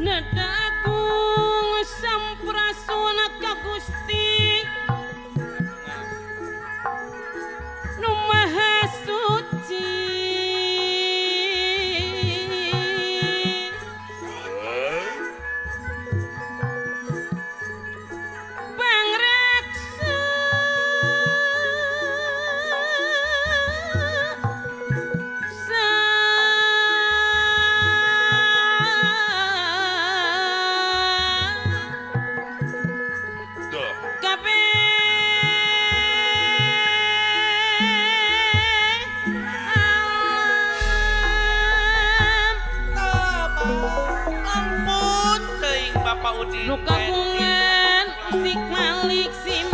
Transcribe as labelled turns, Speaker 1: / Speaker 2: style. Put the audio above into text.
Speaker 1: Nadagung samprasuna ka Gusti Nu Maha Suci Pangreksa
Speaker 2: ampun teuing Bapak Udin
Speaker 1: Nu kagungan Sik Malik Sim